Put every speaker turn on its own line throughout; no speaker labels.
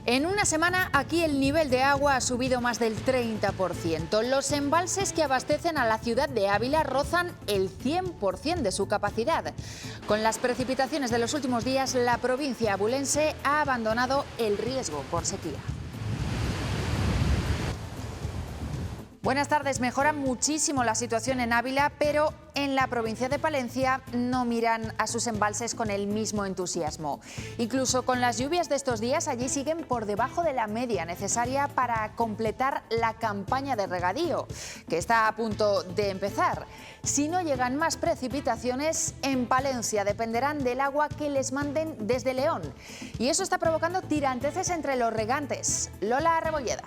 En una semana aquí el nivel de agua ha subido más del 30%. Los embalses que abastecen a la ciudad de Ávila rozan el 100% de su capacidad. Con las precipitaciones de los últimos días, la provincia abulense ha abandonado el riesgo por sequía. Buenas tardes. Mejora muchísimo la situación en Ávila, pero en la provincia de Palencia no miran a sus embalses con el mismo entusiasmo. Incluso con las lluvias de estos días, allí siguen por debajo de la media necesaria para completar la campaña de regadío, que está a punto de empezar. Si no llegan más precipitaciones, en Palencia dependerán del agua que les manden desde León. Y eso está provocando tiranteces entre los regantes. Lola Rebolleda.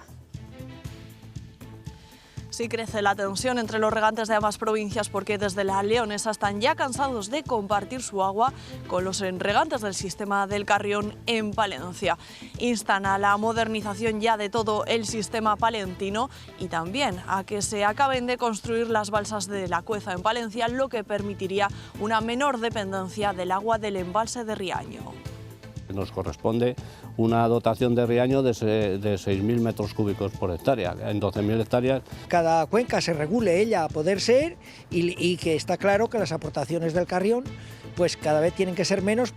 Sí crece la tensión entre los regantes de ambas provincias porque desde la leonesa están ya cansados de compartir su agua con los regantes del sistema del Carrión en Palencia. Instan a la modernización ya de todo el sistema palentino y también a que se acaben de construir las balsas de la Cueza en Palencia, lo que permitiría una menor dependencia del agua del embalse de Riaño.
Nos corresponde una dotación de Riaño de 6.000 metros cúbicos por hectárea, en 12.000 hectáreas.
Cada cuenca se regule ella a poder ser y que está claro que las aportaciones del Carrión pues cada vez tienen que ser menos.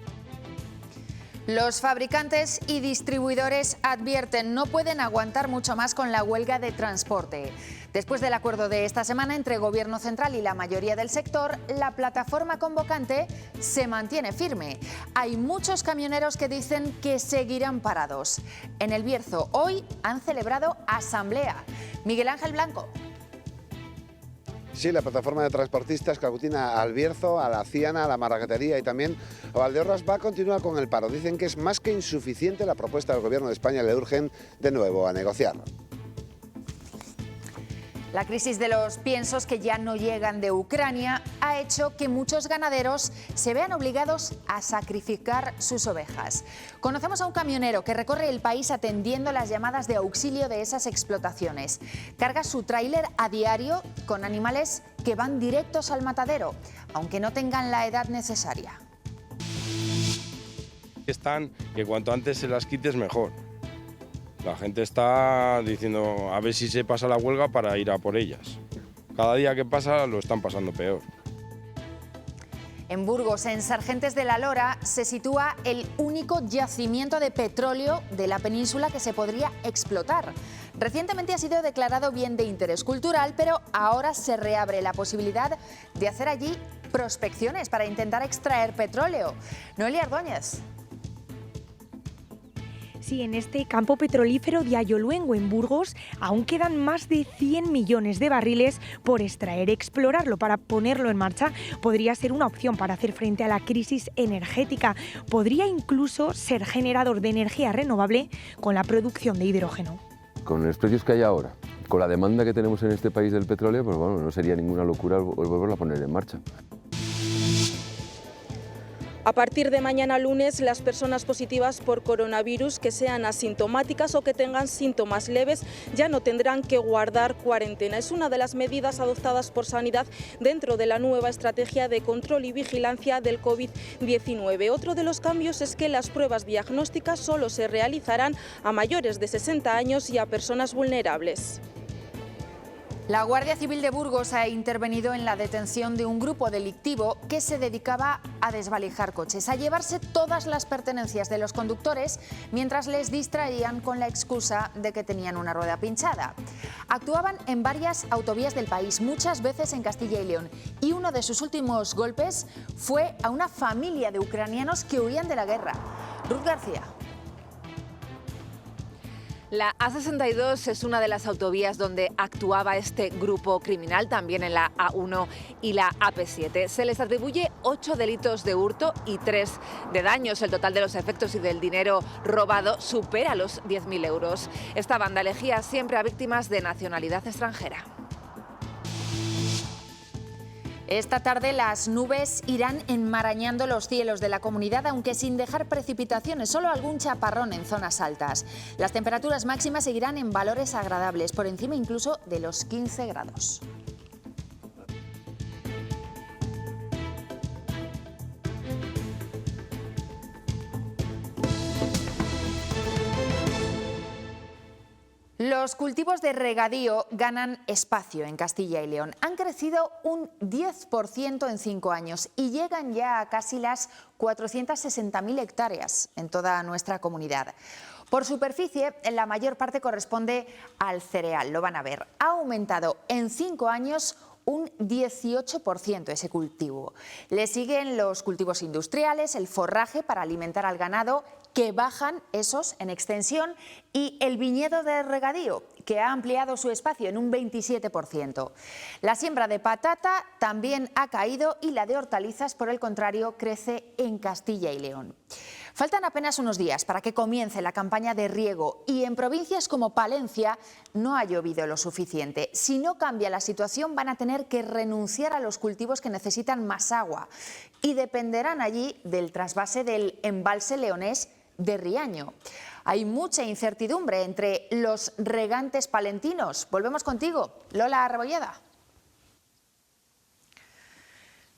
Los fabricantes y distribuidores advierten no pueden aguantar mucho más con la huelga de transporte. Después del acuerdo de esta semana entre Gobierno central y la mayoría del sector, la plataforma convocante se mantiene firme. Hay muchos camioneros que dicen que seguirán parados. En El Bierzo hoy han celebrado asamblea. Miguel Ángel Blanco.
Sí, la plataforma de transportistas que aglutina al Bierzo, a la Ciana, a la Marraquetería y también a Valdeorras va a continuar con el paro. Dicen que es más que insuficiente la propuesta del Gobierno de España y le urgen de nuevo a negociar.
La crisis de los piensos que ya no llegan de Ucrania ha hecho que muchos ganaderos se vean obligados a sacrificar sus ovejas. Conocemos a un camionero que recorre el país atendiendo las llamadas de auxilio de esas explotaciones. Carga su tráiler a diario con animales que van directos al matadero, aunque no tengan la edad necesaria.
Están que cuanto antes se las quites mejor. La gente está diciendo a ver si se pasa la huelga para ir a por ellas. Cada día que pasa lo están pasando peor.
En Burgos, en Sargentes de la Lora, se sitúa el único yacimiento de petróleo de la península que se podría explotar. Recientemente ha sido declarado bien de interés cultural, pero ahora se reabre la posibilidad de hacer allí prospecciones para intentar extraer petróleo. Noelia Ordóñez.
Sí, en este campo petrolífero de Ayoluengo, en Burgos, aún quedan más de 100 millones de barriles por extraer. Explorarlo para ponerlo en marcha podría ser una opción para hacer frente a la crisis energética. Podría incluso ser generador de energía renovable con la producción de hidrógeno.
Con los precios que hay ahora, con la demanda que tenemos en este país del petróleo, pues bueno, no sería ninguna locura volverlo a poner en marcha.
A partir de mañana lunes, las personas positivas por coronavirus que sean asintomáticas o que tengan síntomas leves ya no tendrán que guardar cuarentena. Es una de las medidas adoptadas por Sanidad dentro de la nueva estrategia de control y vigilancia del COVID-19. Otro de los cambios es que las pruebas diagnósticas solo se realizarán a mayores de 60 años y a personas vulnerables.
La Guardia Civil de Burgos ha intervenido en la detención de un grupo delictivo que se dedicaba a desvalijar coches, a llevarse todas las pertenencias de los conductores mientras les distraían con la excusa de que tenían una rueda pinchada. Actuaban en varias autovías del país, muchas veces en Castilla y León, y uno de sus últimos golpes fue a una familia de ucranianos que huían de la guerra. Ruth García.
La A62 es una de las autovías donde actuaba este grupo criminal, también en la A1 y la AP7. Se les atribuye 8 delitos de hurto y 3 de daños. El total de los efectos y del dinero robado supera los 10.000 euros. Esta banda elegía siempre a víctimas de nacionalidad extranjera.
Esta tarde las nubes irán enmarañando los cielos de la comunidad, aunque sin dejar precipitaciones, solo algún chaparrón en zonas altas. Las temperaturas máximas seguirán en valores agradables, por encima incluso de los 15 grados. Los cultivos de regadío ganan espacio en Castilla y León. Han crecido un 10% en 5 años y llegan ya a casi las 460.000 hectáreas en toda nuestra comunidad. Por superficie, la mayor parte corresponde al cereal, lo van a ver. Ha aumentado en 5 años un 18% ese cultivo. Le siguen los cultivos industriales, el forraje para alimentar al ganado, que bajan esos en extensión, y el viñedo de regadío, que ha ampliado su espacio en un 27%. La siembra de patata también ha caído y la de hortalizas, por el contrario, crece en Castilla y León. Faltan apenas unos días para que comience la campaña de riego y en provincias como Palencia no ha llovido lo suficiente. Si no cambia la situación, van a tener que renunciar a los cultivos que necesitan más agua y dependerán allí del trasvase del embalse leonés de Riaño. Hay mucha incertidumbre entre los regantes palentinos. Volvemos contigo, Lola Arrebolleda.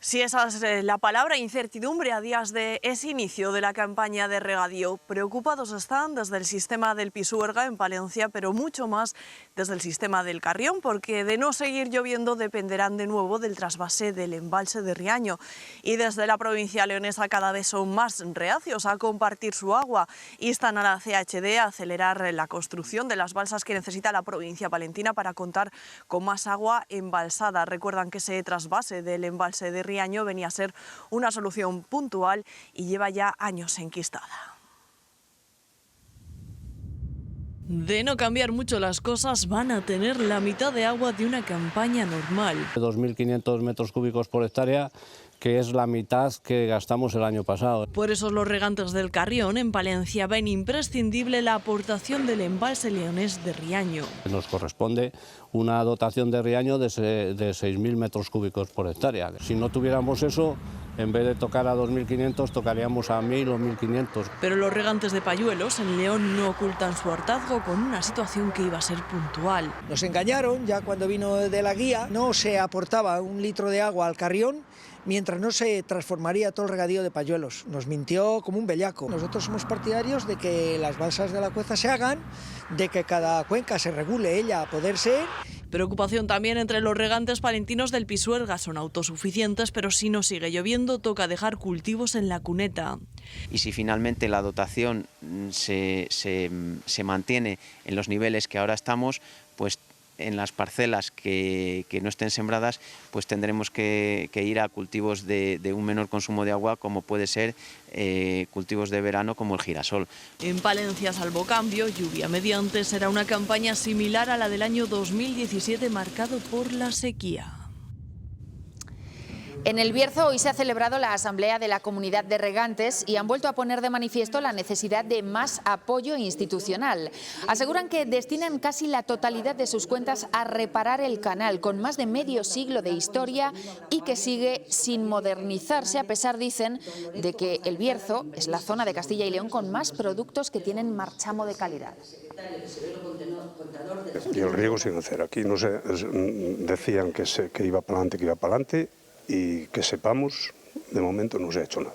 Sí, esa es la palabra, incertidumbre a días de ese inicio de la campaña de regadío. Preocupados están desde el sistema del Pisuerga en Palencia, pero mucho más desde el sistema del Carrión, porque de no seguir lloviendo dependerán de nuevo del trasvase del embalse de Riaño. Y desde la provincia leonesa cada vez son más reacios a compartir su agua. Instan a la CHD a acelerar la construcción de las balsas que necesita la provincia palentina para contar con más agua embalsada. Recuerdan que ese trasvase del embalse de Riaño venía a ser una solución puntual y lleva ya años enquistada. De no cambiar mucho las cosas, van a tener la mitad de agua de una campaña normal.
2.500 metros cúbicos por hectárea, que es la mitad que gastamos el año pasado.
Por eso los regantes del Carrión en Palencia ven imprescindible la aportación del embalse leonés de Riaño.
Nos corresponde una dotación de Riaño de 6.000 metros cúbicos por hectárea. Si no tuviéramos eso, en vez de tocar a 2.500, tocaríamos a 1.000 o 1.500.
Pero los regantes de Payuelos en León no ocultan su hartazgo con una situación que iba a ser puntual.
Nos engañaron ya cuando vino de la guía, no se aportaba 1 litro de agua al Carrión mientras no se transformaría todo el regadío de Payuelos. Nos mintió como un bellaco. Nosotros somos partidarios de que las balsas de la Cueza se hagan, de que cada cuenca se regule ella a poder ser.
Preocupación también entre los regantes palentinos del Pisuerga. Son autosuficientes, pero si no sigue lloviendo, toca dejar cultivos en la cuneta.
Y si finalmente la dotación se mantiene en los niveles que ahora estamos, pues en las parcelas que no estén sembradas, pues tendremos que ir a cultivos de un menor consumo de agua, como puede ser cultivos de verano como el girasol.
En Palencia, salvo cambio, lluvia mediante, será una campaña similar a la del año 2017, marcado por la sequía.
En El Bierzo hoy se ha celebrado la asamblea de la comunidad de regantes y han vuelto a poner de manifiesto la necesidad de más apoyo institucional. Aseguran que destinan casi la totalidad de sus cuentas a reparar el canal, con más de medio siglo de historia y que sigue sin modernizarse, a pesar, dicen, de que El Bierzo es la zona de Castilla y León con más productos que tienen marchamo de calidad.
Y el riego sin hacer. Aquí no sé, decían que iba para adelante, y que sepamos, de momento no se ha hecho nada.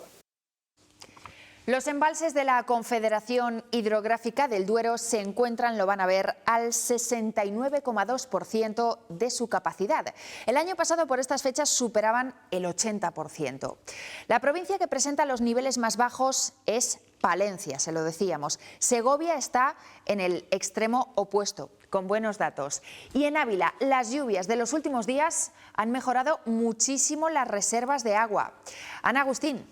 Los embalses de la Confederación Hidrográfica del Duero se encuentran, lo van a ver, al 69,2% de su capacidad. El año pasado por estas fechas superaban el 80%. La provincia que presenta los niveles más bajos es Palencia, se lo decíamos. Segovia está en el extremo opuesto, con buenos datos. Y en Ávila, las lluvias de los últimos días han mejorado muchísimo las reservas de agua. Ana Agustín.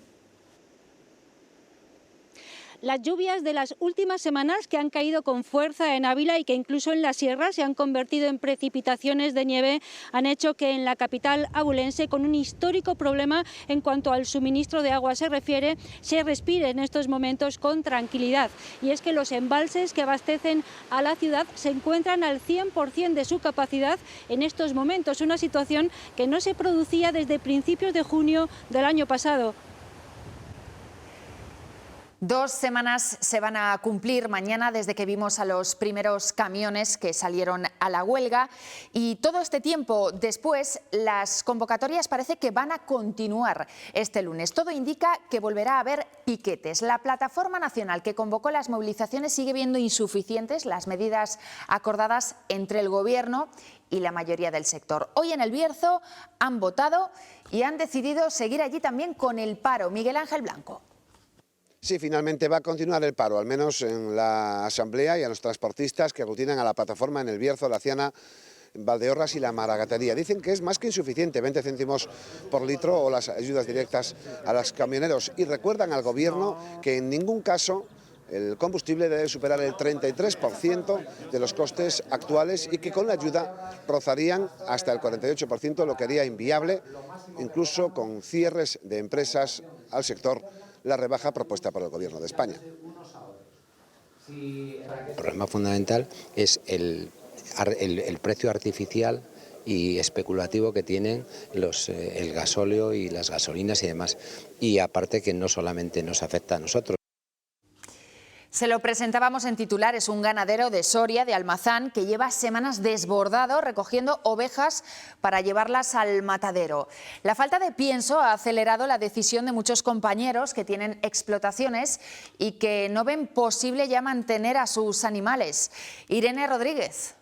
Las lluvias de las últimas semanas, que han caído con fuerza en Ávila y que incluso en la sierra se han convertido en precipitaciones de nieve, han hecho que en la capital abulense, con un histórico problema en cuanto al suministro de agua se refiere, se respire en estos momentos con tranquilidad. Y es que los embalses que abastecen a la ciudad se encuentran al 100% de su capacidad en estos momentos, una situación que no se producía desde principios de junio del año pasado.
2 semanas se van a cumplir mañana desde que vimos a los primeros camiones que salieron a la huelga y todo este tiempo después las convocatorias parece que van a continuar este lunes. Todo indica que volverá a haber piquetes. La plataforma nacional que convocó las movilizaciones sigue viendo insuficientes las medidas acordadas entre el Gobierno y la mayoría del sector. Hoy en El Bierzo han votado y han decidido seguir allí también con el paro. Miguel Ángel Blanco.
Sí, finalmente va a continuar el paro, al menos en la Asamblea y a los transportistas que aglutinan a la plataforma en El Bierzo, La Ciana, Valdeorras y la Maragatería. Dicen que es más que insuficiente, 20 céntimos por litro o las ayudas directas a los camioneros. Y recuerdan al Gobierno que en ningún caso el combustible debe superar el 33% de los costes actuales y que con la ayuda rozarían hasta el 48%, lo que haría inviable, incluso con cierres de empresas al sector, la rebaja propuesta por el Gobierno de España.
El problema fundamental es el precio artificial y especulativo que tienen el gasóleo y las gasolinas y demás. Y aparte que no solamente nos afecta a nosotros.
Se lo presentábamos en titulares, un ganadero de Soria, de Almazán, que lleva semanas desbordado recogiendo ovejas para llevarlas al matadero. La falta de pienso ha acelerado la decisión de muchos compañeros que tienen explotaciones y que no ven posible ya mantener a sus animales. Irene Rodríguez.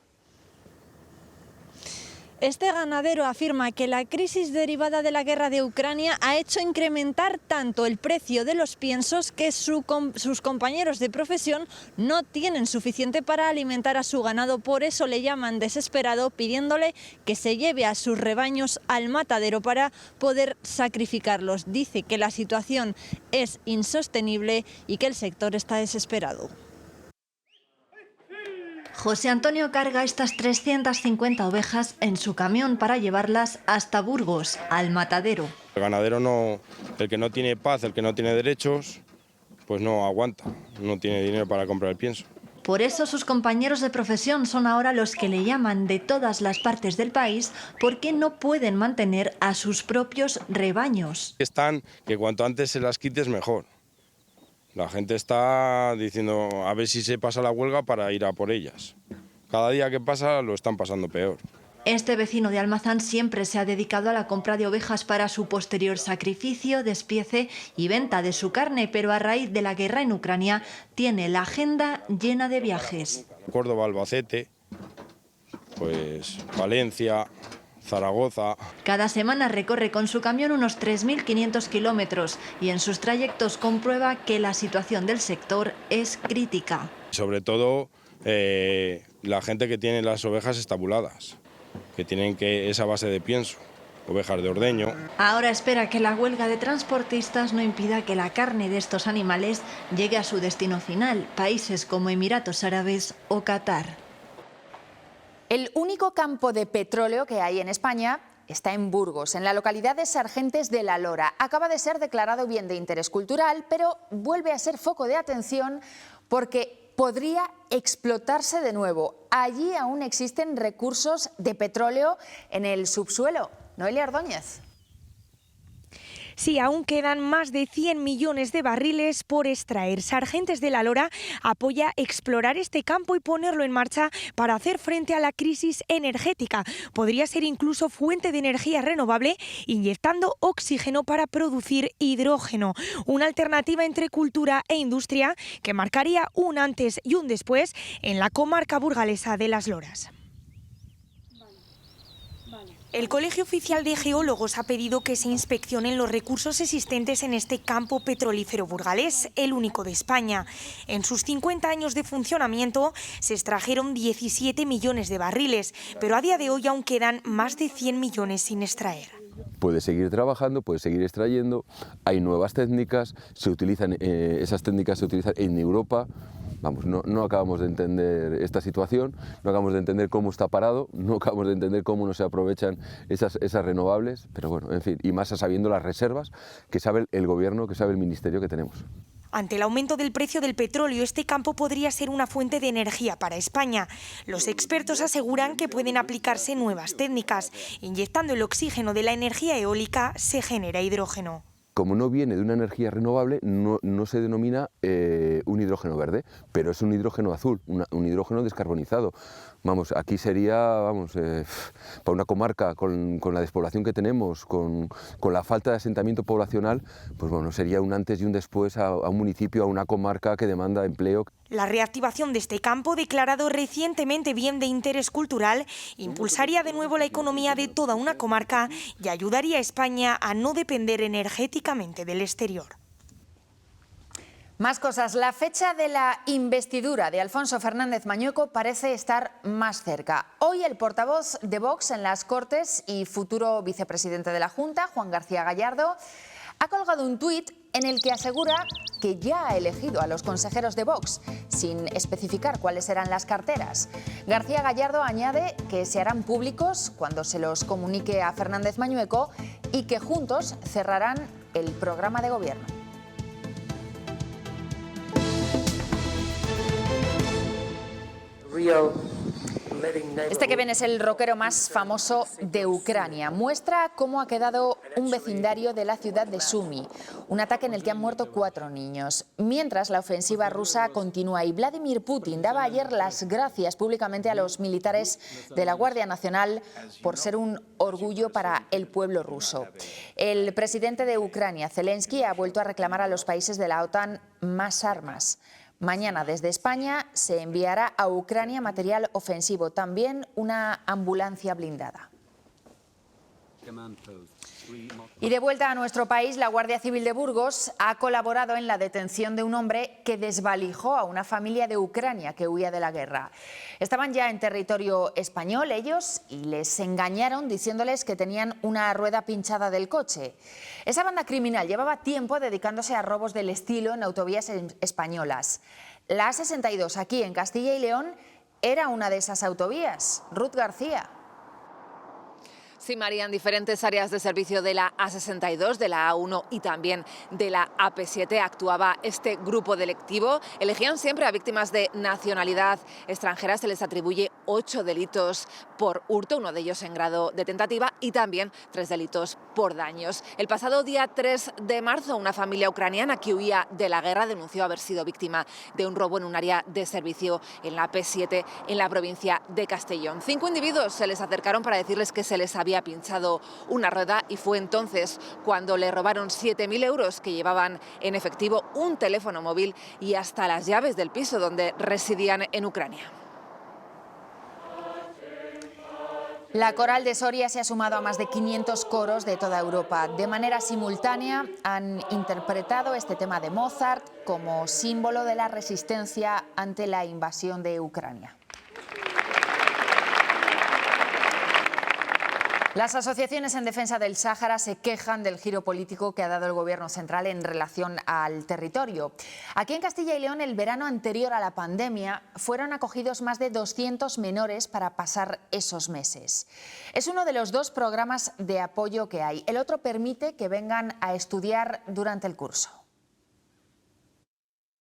Este ganadero afirma que la crisis derivada de la guerra de Ucrania ha hecho incrementar tanto el precio de los piensos que sus compañeros de profesión no tienen suficiente para alimentar a su ganado. Por eso le llaman desesperado, pidiéndole que se lleve a sus rebaños al matadero para poder sacrificarlos. Dice que la situación es insostenible y que el sector está desesperado. José Antonio carga estas 350 ovejas en su camión para llevarlas hasta Burgos, al matadero.
El ganadero no, el que no tiene paz, el que no tiene derechos, pues no aguanta, no tiene dinero para comprar el pienso.
Por eso sus compañeros de profesión son ahora los que le llaman de todas las partes del país porque no pueden mantener a sus propios rebaños.
Están que cuanto antes se las quites mejor. La gente está diciendo a ver si se pasa la huelga para ir a por ellas. Cada día que pasa lo están pasando peor.
Este vecino de Almazán siempre se ha dedicado a la compra de ovejas para su posterior sacrificio, despiece y venta de su carne, pero a raíz de la guerra en Ucrania tiene la agenda llena de viajes.
Córdoba, Albacete, pues Valencia, Zaragoza.
Cada semana recorre con su camión unos 3.500 kilómetros y en sus trayectos comprueba que la situación del sector es crítica.
Sobre todo la gente que tiene las ovejas estabuladas, que tienen esa base de pienso, ovejas de ordeño.
Ahora espera que la huelga de transportistas no impida que la carne de estos animales llegue a su destino final, países como Emiratos Árabes o Qatar.
El único campo de petróleo que hay en España está en Burgos, en la localidad de Sargentes de la Lora. Acaba de ser declarado bien de interés cultural, pero vuelve a ser foco de atención porque podría explotarse de nuevo. Allí aún existen recursos de petróleo en el subsuelo. Noelia Ordóñez.
Sí, aún quedan más de 100 millones de barriles por extraer. Sargentes de la Lora apoya explorar este campo y ponerlo en marcha para hacer frente a la crisis energética. Podría ser incluso fuente de energía renovable, inyectando oxígeno para producir hidrógeno. Una alternativa entre cultura e industria que marcaría un antes y un después en la comarca burgalesa de Las Loras. El Colegio Oficial de Geólogos ha pedido que se inspeccionen los recursos existentes en este campo petrolífero burgalés, el único de España. En sus 50 años de funcionamiento se extrajeron 17 millones de barriles, pero a día de hoy aún quedan más de 100 millones sin extraer.
Puede seguir trabajando, puede seguir extrayendo, hay nuevas técnicas, esas técnicas se utilizan en Europa. Vamos, no acabamos de entender esta situación, no acabamos de entender cómo está parado, no acabamos de entender cómo no se aprovechan esas renovables, pero bueno, en fin, y más sabiendo las reservas que sabe el Gobierno, que sabe el Ministerio que tenemos.
Ante el aumento del precio del petróleo, este campo podría ser una fuente de energía para España. Los expertos aseguran que pueden aplicarse nuevas técnicas. Inyectando el oxígeno de la energía eólica se genera hidrógeno.
como no viene de una energía renovable, no se denomina un hidrógeno verde, pero es un hidrógeno azul, un hidrógeno descarbonizado. Vamos, aquí sería, para una comarca con la despoblación que tenemos, con la falta de asentamiento poblacional, pues bueno, sería un antes y un después a un municipio, a una comarca que demanda empleo.
La reactivación de este campo, declarado recientemente bien de interés cultural, impulsaría de nuevo la economía de toda una comarca y ayudaría a España a no depender energéticamente del exterior.
Más cosas. La fecha de la investidura de Alfonso Fernández Mañueco parece estar más cerca. Hoy el portavoz de Vox en las Cortes y futuro vicepresidente de la Junta, Juan García Gallardo, ha colgado un tuit en el que asegura que ya ha elegido a los consejeros de Vox, sin especificar cuáles serán las carteras. García Gallardo añade que se harán públicos cuando se los comunique a Fernández Mañueco y que juntos cerrarán el programa de gobierno. Este que ven es el rockero más famoso de Ucrania. Muestra cómo ha quedado un vecindario de la ciudad de Sumy, un ataque en el que han muerto 4 niños. Mientras la ofensiva rusa continúa y Vladimir Putin daba ayer las gracias públicamente a los militares de la Guardia Nacional por ser un orgullo para el pueblo ruso. El presidente de Ucrania, Zelensky, ha vuelto a reclamar a los países de la OTAN más armas. Mañana desde España se enviará a Ucrania material ofensivo, también una ambulancia blindada. Y de vuelta a nuestro país, la Guardia Civil de Burgos ha colaborado en la detención de un hombre que desvalijó a una familia de Ucrania que huía de la guerra. Estaban ya en territorio español ellos y les engañaron diciéndoles que tenían una rueda pinchada del coche. Esa banda criminal llevaba tiempo dedicándose a robos del estilo en autovías españolas. La A62 aquí en Castilla y León era una de esas autovías. Ruth García.
Sí, María, en diferentes áreas de servicio de la A62, de la A1 y también de la AP7 actuaba este grupo delictivo. Elegían siempre a víctimas de nacionalidad extranjera. Se les atribuye 8 delitos por hurto, uno de ellos en grado de tentativa, y también 3 delitos por daños. El pasado día 3 de marzo, una familia ucraniana que huía de la guerra denunció haber sido víctima de un robo en un área de servicio en la AP7 en la provincia de Castellón. 5 individuos se les acercaron para decirles que se les había pinchado una rueda y fue entonces cuando le robaron 7.000 euros que llevaban en efectivo, un teléfono móvil y hasta las llaves del piso donde residían en Ucrania.
La Coral de Soria se ha sumado a más de 500 coros de toda Europa. De manera simultánea han interpretado este tema de Mozart como símbolo de la resistencia ante la invasión de Ucrania. Las asociaciones en defensa del Sáhara se quejan del giro político que ha dado el Gobierno central en relación al territorio. Aquí en Castilla y León, el verano anterior a la pandemia, fueron acogidos más de 200 menores para pasar esos meses. Es uno de los 2 programas de apoyo que hay. El otro permite que vengan a estudiar durante el curso.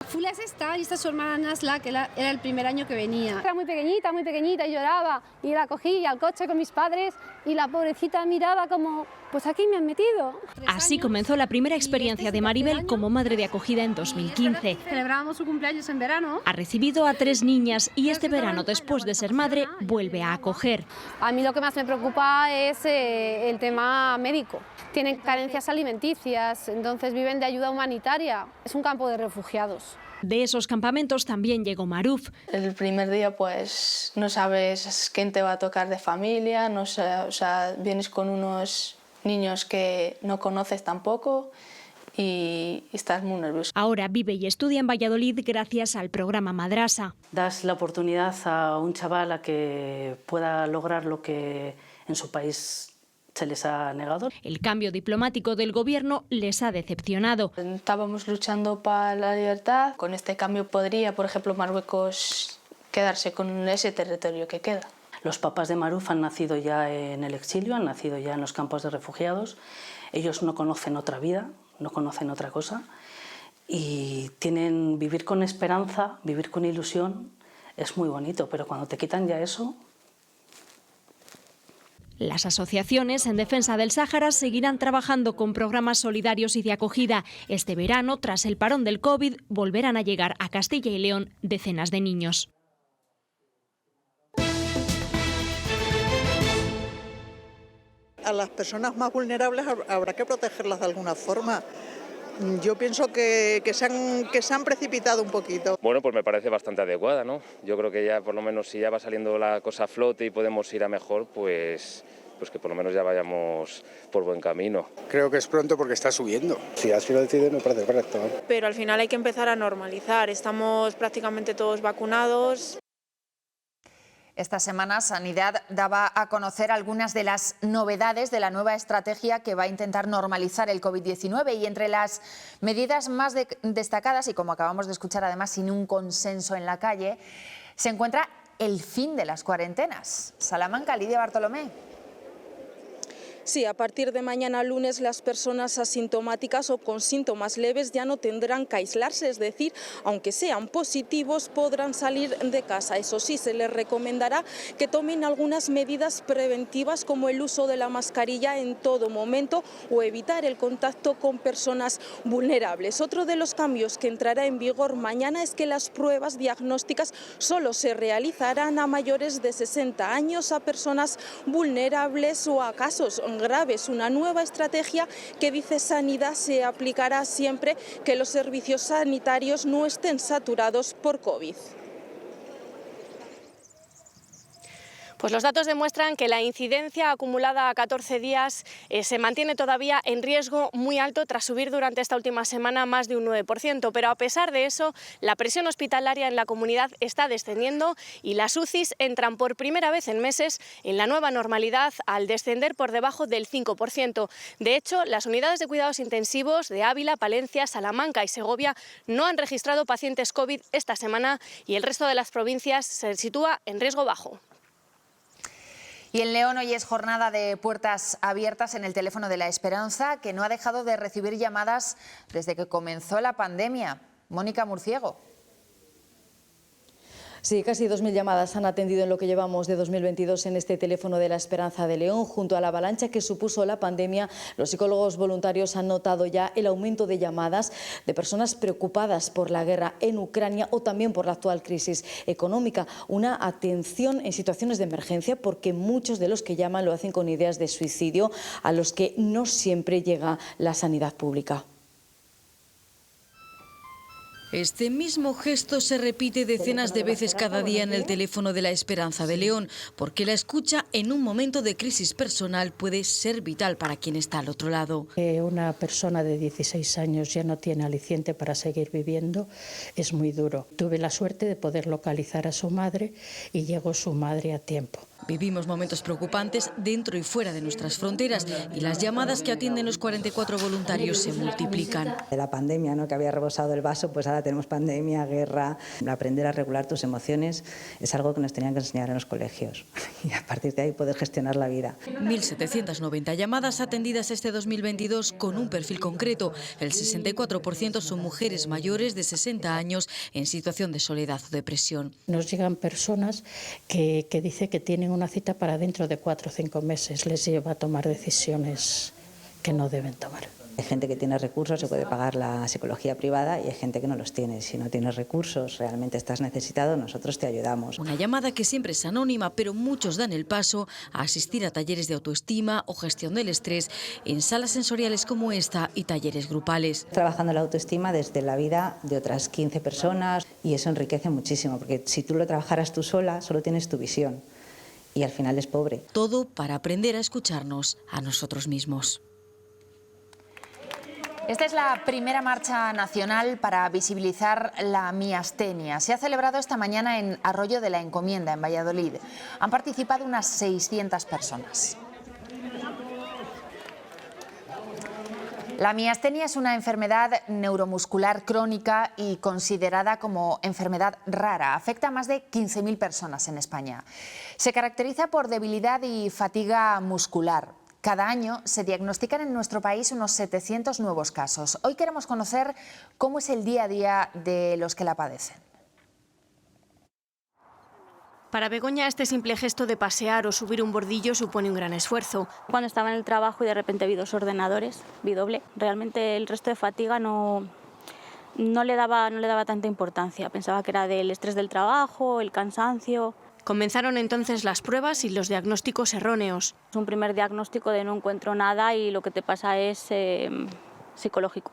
Fui a esta y esta es su hermana Nasla, que era el primer año que venía. Era muy pequeñita y lloraba y la cogí al coche con mis padres y la pobrecita miraba como, pues aquí me han metido.
Así comenzó la primera experiencia de Maribel como madre de acogida en 2015.
Celebrábamos su cumpleaños en verano.
Ha recibido a 3 niñas y este verano, después de ser madre, vuelve a acoger.
A mí lo que más me preocupa es el tema médico. Tienen carencias alimenticias, entonces viven de ayuda humanitaria. Es un campo de refugiados.
De esos campamentos también llegó Maruf.
El primer día pues no sabes quién te va a tocar de familia, no sé, o sea, vienes con unos niños que no conoces tampoco y estás muy nervioso.
Ahora vive y estudia en Valladolid gracias al programa Madrasa.
Das la oportunidad a un chaval a que pueda lograr lo que en su país se les ha negado.
El cambio diplomático del gobierno les ha decepcionado.
Estábamos luchando para la libertad. Con este cambio podría, por ejemplo, Marruecos quedarse con ese territorio que queda.
Los papás de Maruf han nacido ya en el exilio, han nacido ya en los campos de refugiados. Ellos no conocen otra vida, no conocen otra cosa y tienen vivir con esperanza, vivir con ilusión. Es muy bonito, pero cuando te quitan ya eso...
Las asociaciones en defensa del Sáhara seguirán trabajando con programas solidarios y de acogida. Este verano, tras el parón del COVID, volverán a llegar a Castilla y León decenas de niños.
A las personas más vulnerables habrá que protegerlas de alguna forma. Yo pienso que se han precipitado un poquito.
Bueno, pues me parece bastante adecuada, ¿no? Yo creo que ya por lo menos si ya va saliendo la cosa a flote y podemos ir a mejor, pues que por lo menos ya vayamos por buen camino.
Creo que es pronto porque está subiendo. Si así lo deciden me parece correcto, ¿no?
Pero al final hay que empezar a normalizar. Estamos prácticamente todos vacunados.
Esta semana Sanidad daba a conocer algunas de las novedades de la nueva estrategia que va a intentar normalizar el COVID-19 y entre las medidas más destacadas, y como acabamos de escuchar además sin un consenso en la calle, se encuentra el fin de las cuarentenas. Salamanca, Lidia Bartolomé.
Sí, a partir de mañana lunes las personas asintomáticas o con síntomas leves ya no tendrán que aislarse, es decir, aunque sean positivos podrán salir de casa. Eso sí, se les recomendará que tomen algunas medidas preventivas como el uso de la mascarilla en todo momento o evitar el contacto con personas vulnerables. Otro de los cambios que entrará en vigor mañana es que las pruebas diagnósticas solo se realizarán a mayores de 60 años, a personas vulnerables o a casos graves. Una nueva estrategia que dice Sanidad se aplicará siempre que los servicios sanitarios no estén saturados por COVID.
Pues los datos demuestran que la incidencia acumulada a 14 días se mantiene todavía en riesgo muy alto tras subir durante esta última semana más de un 9%, pero a pesar de eso la presión hospitalaria en la comunidad está descendiendo y las UCIs entran por primera vez en meses en la nueva normalidad al descender por debajo del 5%. De hecho, las unidades de cuidados intensivos de Ávila, Palencia, Salamanca y Segovia no han registrado pacientes COVID esta semana y el resto de las provincias se sitúa en riesgo bajo.
Y en León hoy es jornada de puertas abiertas en el teléfono de la Esperanza, que no ha dejado de recibir llamadas desde que comenzó la pandemia. Mónica Murciego.
Sí, casi 2.000 llamadas han atendido en lo que llevamos de 2022 en este teléfono de la Esperanza de León. Junto a la avalancha que supuso la pandemia, los psicólogos voluntarios han notado ya el aumento de llamadas de personas preocupadas por la guerra en Ucrania o también por la actual crisis económica. Una atención en situaciones de emergencia porque muchos de los que llaman lo hacen con ideas de suicidio a los que no siempre llega la sanidad pública.
Este mismo gesto se repite decenas de veces cada día en el teléfono de la Esperanza de León, porque la escucha en un momento de crisis personal puede ser vital para quien está al otro lado.
Una persona de 16 años ya no tiene aliciente para seguir viviendo, es muy duro. Tuve la suerte de poder localizar a su madre y llegó su madre a tiempo.
Vivimos momentos preocupantes dentro y fuera de nuestras fronteras y las llamadas que atienden los 44 voluntarios se multiplican.
De la pandemia, ¿no?, que había rebosado el vaso, pues ahora tenemos pandemia, guerra. Aprender a regular tus emociones es algo que nos tenían que enseñar en los colegios y a partir de ahí poder gestionar la vida.
1.790 llamadas atendidas este 2022 con un perfil concreto. El 64% son mujeres mayores de 60 años en situación de soledad o depresión.
Nos llegan personas que dicen que tienen una cita para dentro de 4 o 5 meses, les lleva a tomar decisiones que no deben tomar.
Hay gente que tiene recursos, se puede pagar la psicología privada y hay gente que no los tiene. Si no tienes recursos, realmente estás necesitado, nosotros te ayudamos.
Una llamada que siempre es anónima, pero muchos dan el paso a asistir a talleres de autoestima o gestión del estrés en salas sensoriales como esta y talleres grupales.
Trabajando la autoestima desde la vida de otras 15 personas y eso enriquece muchísimo, porque si tú lo trabajaras tú sola, solo tienes tu visión y al final es pobre.
Todo para aprender a escucharnos a nosotros mismos.
Esta es la primera marcha nacional para visibilizar la miastenia. Se ha celebrado esta mañana en Arroyo de la Encomienda, en Valladolid. Han participado unas 600 personas. La miastenia es una enfermedad neuromuscular crónica y considerada como enfermedad rara. Afecta a más de 15.000 personas en España. Se caracteriza por debilidad y fatiga muscular. Cada año se diagnostican en nuestro país unos 700 nuevos casos. Hoy queremos conocer cómo es el día a día de los que la padecen.
Para Begoña, este simple gesto de pasear o subir un bordillo supone un gran esfuerzo.
Cuando estaba en el trabajo y de repente vi 2 ordenadores, vi doble. Realmente el resto de fatiga no le daba tanta importancia. Pensaba que era del estrés del trabajo, el cansancio.
Comenzaron entonces las pruebas y los diagnósticos erróneos.
Es un primer diagnóstico de no encuentro nada y lo que te pasa es psicológico.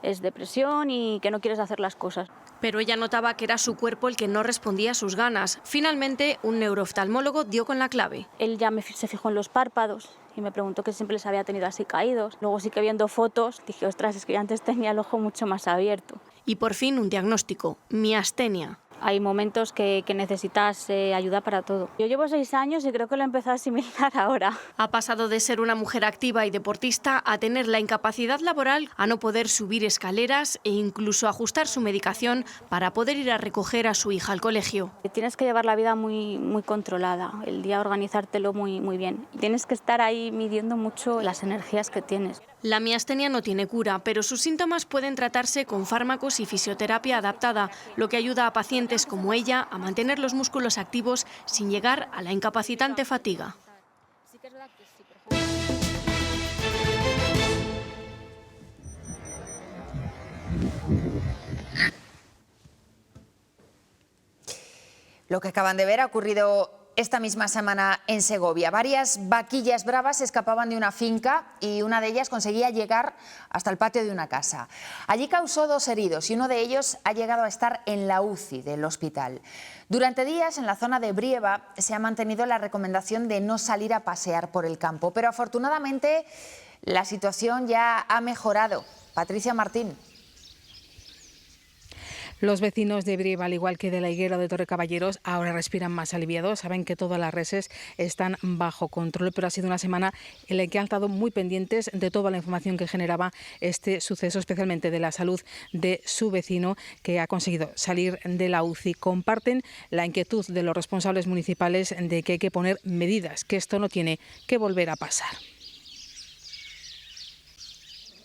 Es depresión y que no quieres hacer las cosas.
Pero ella notaba que era su cuerpo el que no respondía a sus ganas. Finalmente, un neurooftalmólogo dio con la clave.
Él ya se fijó en los párpados y me preguntó que siempre les había tenido así caídos. Luego sí que viendo fotos dije, ostras, es que yo antes tenía el ojo mucho más abierto.
Y por fin un diagnóstico, miastenia.
Hay momentos que necesitas ayuda para todo. Yo llevo 6 años y creo que lo he empezado a asimilar ahora.
Ha pasado de ser una mujer activa y deportista a tener la incapacidad laboral, a no poder subir escaleras e incluso ajustar su medicación para poder ir a recoger a su hija al colegio.
Tienes que llevar la vida muy controlada, el día organizártelo muy bien. Tienes que estar ahí midiendo mucho las energías que tienes.
La miastenia no tiene cura, pero sus síntomas pueden tratarse con fármacos y fisioterapia adaptada, lo que ayuda a pacientes como ella a mantener los músculos activos sin llegar a la incapacitante fatiga.
Lo que acaban de ver ha ocurrido esta misma semana en Segovia. Varias vaquillas bravas escapaban de una finca y una de ellas conseguía llegar hasta el patio de una casa. Allí causó 2 heridos y uno de ellos ha llegado a estar en la UCI del hospital. Durante días en la zona de Brieva se ha mantenido la recomendación de no salir a pasear por el campo, pero afortunadamente la situación ya ha mejorado. Patricia Martín.
Los vecinos de Brieva, al igual que de la Higuera de Torrecaballeros, ahora respiran más aliviados. Saben que todas las reses están bajo control, pero ha sido una semana en la que han estado muy pendientes de toda la información que generaba este suceso, especialmente de la salud de su vecino, que ha conseguido salir de la UCI. Comparten la inquietud de los responsables municipales de que hay que poner medidas, que esto no tiene que volver a pasar.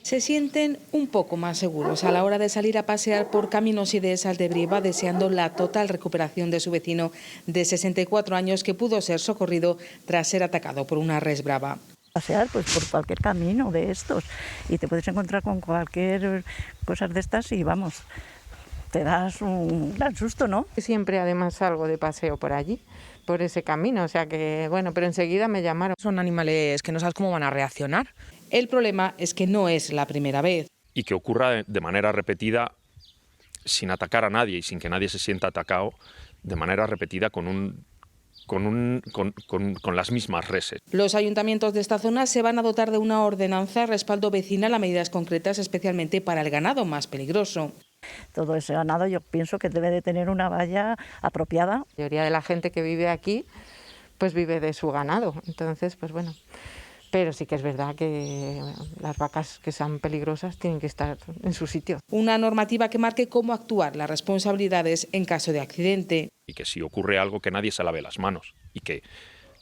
Se sienten un poco más seguros a la hora de salir a pasear por caminos y dehesas de Brieva, deseando la total recuperación de su vecino de 64 años que pudo ser socorrido tras ser atacado por una res brava.
Pasear pues por cualquier camino de estos y te puedes encontrar con cualquier cosa de estas y vamos, te das un gran susto, ¿no?
Siempre además salgo de paseo por allí, por ese camino, o sea que bueno, pero enseguida me llamaron.
Son animales que no sabes cómo van a reaccionar. El problema es que no es la primera vez.
Y que ocurra de manera repetida, sin atacar a nadie y sin que nadie se sienta atacado, de manera repetida con las mismas reses.
Los ayuntamientos de esta zona se van a dotar de una ordenanza respaldo vecinal a medidas concretas, especialmente para el ganado más peligroso.
Todo ese ganado yo pienso que debe de tener una valla apropiada.
La mayoría de la gente que vive aquí pues vive de su ganado, entonces pues bueno. Pero sí que es verdad que las vacas que sean peligrosas tienen que estar en su sitio.
Una normativa que marque cómo actuar, las responsabilidades en caso de accidente.
Y que si ocurre algo que nadie se lave las manos y que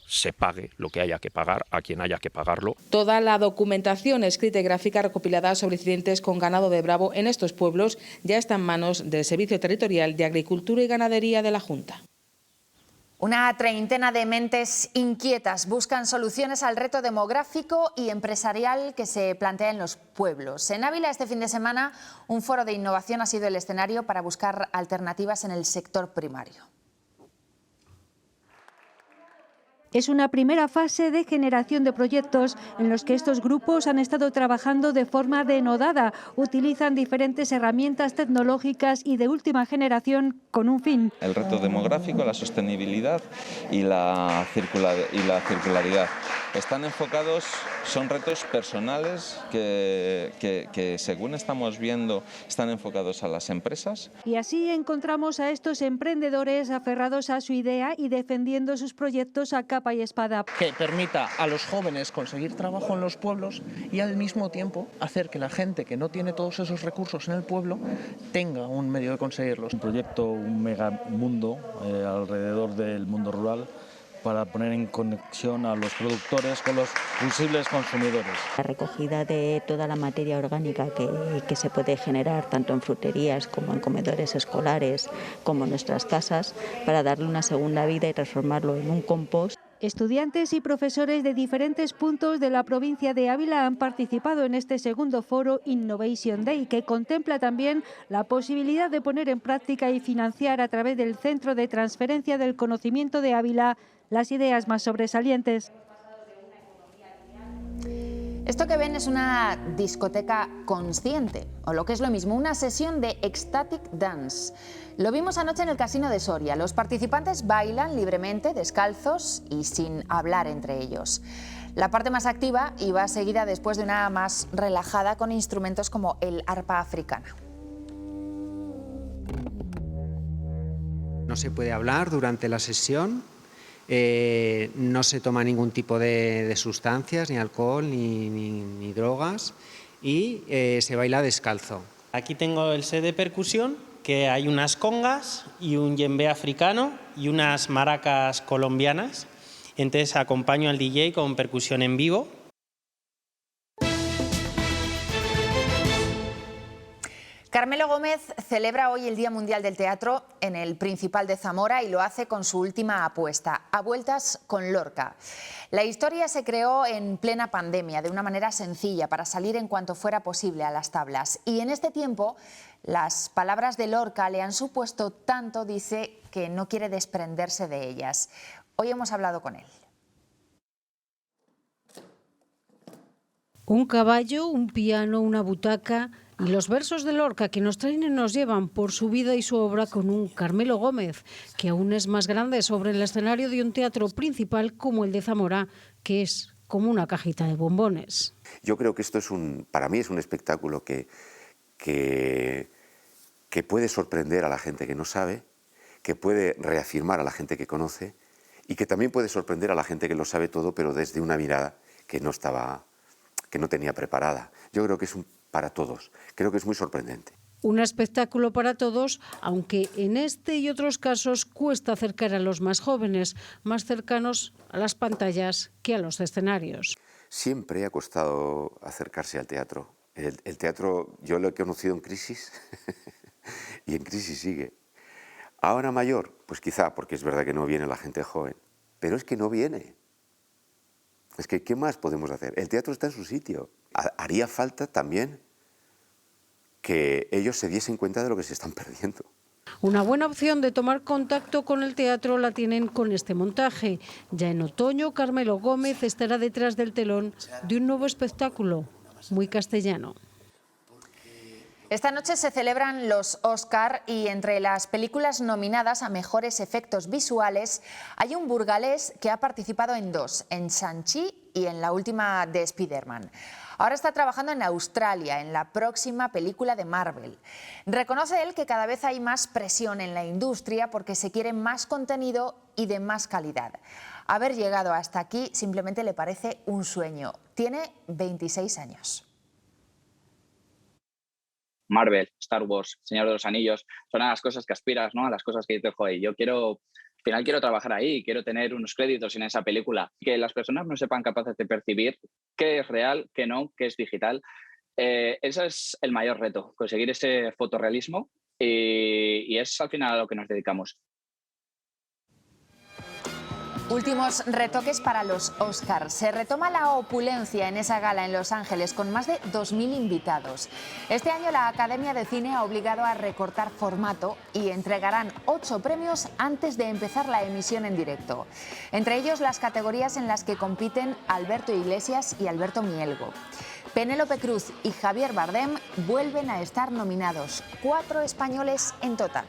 se pague lo que haya que pagar a quien haya que pagarlo.
Toda la documentación escrita y gráfica recopilada sobre incidentes con ganado de bravo en estos pueblos ya está en manos del Servicio Territorial de Agricultura y Ganadería de la Junta.
Una treintena de mentes inquietas buscan soluciones al reto demográfico y empresarial que se plantea en los pueblos. En Ávila este fin de semana un foro de innovación ha sido el escenario para buscar alternativas en el sector primario.
Es una primera fase de generación de proyectos en los que estos grupos han estado trabajando de forma denodada. Utilizan diferentes herramientas tecnológicas y de última generación con un fin.
El reto demográfico, la sostenibilidad y la circularidad. Están enfocados, son retos personales que según estamos viendo están enfocados a las empresas.
Y así encontramos a estos emprendedores aferrados a su idea y defendiendo sus proyectos a capa y espada.
Que permita a los jóvenes conseguir trabajo en los pueblos y al mismo tiempo hacer que la gente que no tiene todos esos recursos en el pueblo tenga un medio de conseguirlos.
Un proyecto, un megamundo alrededor del mundo rural
para poner en conexión a los productores con los posibles consumidores.
La recogida de toda la materia orgánica que se puede generar tanto en fruterías como en comedores escolares como en nuestras casas para darle una segunda vida y transformarlo en un compost.
Estudiantes y profesores de diferentes puntos de la provincia de Ávila han participado en este segundo foro Innovation Day, que contempla también la posibilidad de poner en práctica y financiar a través del Centro de Transferencia del Conocimiento de Ávila las ideas más sobresalientes.
Esto que ven es una discoteca consciente, o lo que es lo mismo, una sesión de ecstatic dance. Lo vimos anoche en el Casino de Soria. Los participantes bailan libremente, descalzos y sin hablar entre ellos. La parte más activa iba seguida después de una más relajada con instrumentos como el arpa africana.
No se puede hablar durante la sesión. No se toma ningún tipo de sustancias, ni alcohol, ni drogas, y se baila descalzo.
Aquí tengo el set de percusión, que hay unas congas y un djembe africano y unas maracas colombianas. Entonces acompaño al DJ con percusión en vivo.
Carmelo Gómez celebra hoy el Día Mundial del Teatro en el Principal de Zamora y lo hace con su última apuesta, A Vueltas con Lorca. La historia se creó en plena pandemia, de una manera sencilla, para salir en cuanto fuera posible a las tablas. Y en este tiempo, las palabras de Lorca le han supuesto tanto, dice, que no quiere desprenderse de ellas. Hoy hemos hablado con él.
Un caballo, un piano, una butaca y los versos de Lorca que nos traen y nos llevan por su vida y su obra con un Carmelo Gómez, que aún es más grande sobre el escenario de un teatro principal como el de Zamora, que es como una cajita de bombones.
Yo creo que esto para mí es un espectáculo que puede sorprender a la gente que no sabe, que puede reafirmar a la gente que conoce y que también puede sorprender a la gente que lo sabe todo, pero desde una mirada que no tenía preparada. Yo creo que es para todos. Creo que es muy sorprendente.
Un espectáculo para todos, aunque en este y otros casos cuesta acercar a los más jóvenes, más cercanos a las pantallas que a los escenarios.
Siempre ha costado acercarse al teatro. El teatro yo lo he conocido en crisis y en crisis sigue. Ahora mayor, pues quizá porque es verdad que no viene la gente joven, pero es que no viene. Es que, ¿qué más podemos hacer? El teatro está en su sitio. Haría falta también que ellos se diesen cuenta de lo que se están perdiendo.
Una buena opción de tomar contacto con el teatro la tienen con este montaje. Ya en otoño, Carmelo Gómez estará detrás del telón de un nuevo espectáculo, muy castellano.
Esta noche se celebran los Oscar y entre las películas nominadas a mejores efectos visuales hay un burgalés que ha participado en dos, en Shang-Chi y en la última de Spider-Man. Ahora está trabajando en Australia, en la próxima película de Marvel. Reconoce él que cada vez hay más presión en la industria porque se quiere más contenido y de más calidad. Haber llegado hasta aquí simplemente le parece un sueño. Tiene 26 años.
Marvel, Star Wars, Señor de los Anillos, son a las cosas que aspiras, ¿no? A las cosas que dices, joder, al final quiero trabajar ahí, quiero tener unos créditos en esa película. Que las personas no sepan capaces de percibir qué es real, qué no, qué es digital. Ese es el mayor reto, conseguir ese fotorrealismo y es al final a lo que nos dedicamos.
Últimos retoques para los Oscar. Se retoma la opulencia en esa gala en Los Ángeles con más de 2.000 invitados. Este año la Academia de Cine ha obligado a recortar formato y entregarán 8 premios antes de empezar la emisión en directo. Entre ellos las categorías en las que compiten Alberto Iglesias y Alberto Mielgo. Penélope Cruz y Javier Bardem vuelven a estar nominados. 4 españoles en total.